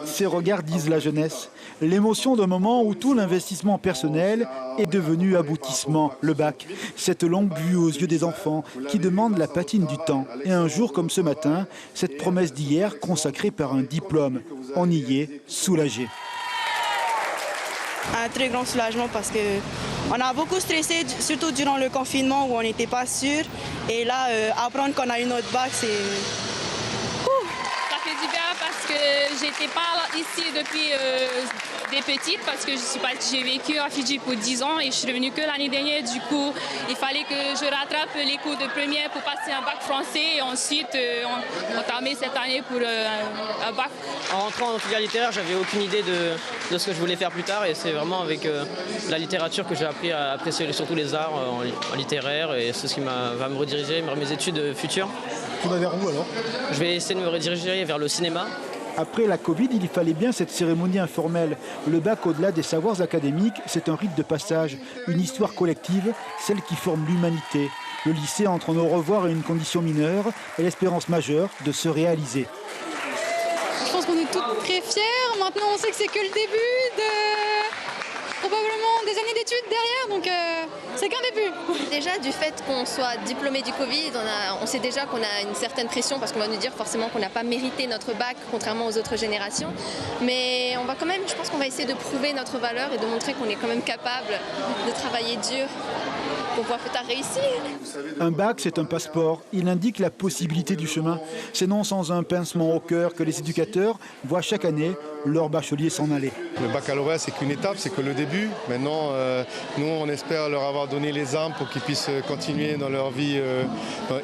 Ces regards disent la jeunesse. L'émotion d'un moment où tout l'investissement personnel est devenu aboutissement, le bac. Cette longue vue aux yeux des enfants qui demandent la patine du temps. Et un jour comme ce matin, cette promesse d'hier consacrée par un diplôme. On y est soulagé. Un très grand soulagement parce qu'on a beaucoup stressé, surtout durant le confinement où on n'était pas sûr. Et là, apprendre qu'on a eu notre bac, c'est... Ça fait du bien parce que j'étais pas ici depuis des petites parce que j'ai vécu à Fidji pour 10 ans et je suis revenue que l'année dernière. Du coup, il fallait que je rattrape les cours de première pour passer un bac français et ensuite entamer cette année pour un bac. En rentrant en filière littéraire, j'avais aucune idée de ce que je voulais faire plus tard et c'est vraiment avec la littérature que j'ai appris à apprécier surtout les arts en littéraire et c'est ce qui va me rediriger vers mes études futures. Tu vas vers où alors? Je vais essayer de me rediriger vers le cinéma. Après la Covid, il y fallait bien cette cérémonie informelle. Le bac, au-delà des savoirs académiques, c'est un rite de passage, une histoire collective, celle qui forme l'humanité. Le lycée entre un au revoir et une condition mineure et l'espérance majeure de se réaliser. Je pense qu'on est toutes très fiers. Maintenant, on sait que c'est que le début de probablement des années d'études derrière, donc c'est qu'un début. Déjà, du fait qu'on soit diplômé du Covid, on sait déjà qu'on a une certaine pression parce qu'on va nous dire forcément qu'on n'a pas mérité notre bac, contrairement aux autres générations. Mais on va quand même, je pense qu'on va essayer de prouver notre valeur et de montrer qu'on est quand même capable de travailler dur pour pouvoir peut-être réussir. Un bac, c'est un passeport. Il indique la possibilité du chemin. C'est non sans un pincement au cœur que les éducateurs voient chaque année leurs bacheliers s'en aller. Le baccalauréat, c'est qu'une étape, c'est que le début. Maintenant, nous, on espère leur avoir donné les armes pour qu'ils puissent continuer dans leur vie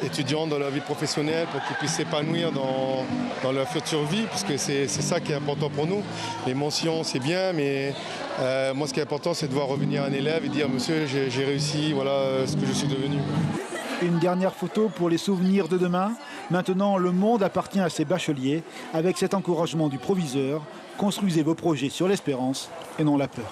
étudiante, dans leur vie professionnelle, pour qu'ils puissent s'épanouir dans leur future vie, parce que c'est ça qui est important pour nous. Les mentions, c'est bien, mais moi, ce qui est important, c'est de voir revenir un élève et dire « Monsieur, j'ai réussi, voilà ce que je suis devenu ». Une dernière photo pour les souvenirs de demain. Maintenant, le monde appartient à ses bacheliers. Avec cet encouragement du proviseur, construisez vos projets sur l'espérance et non la peur.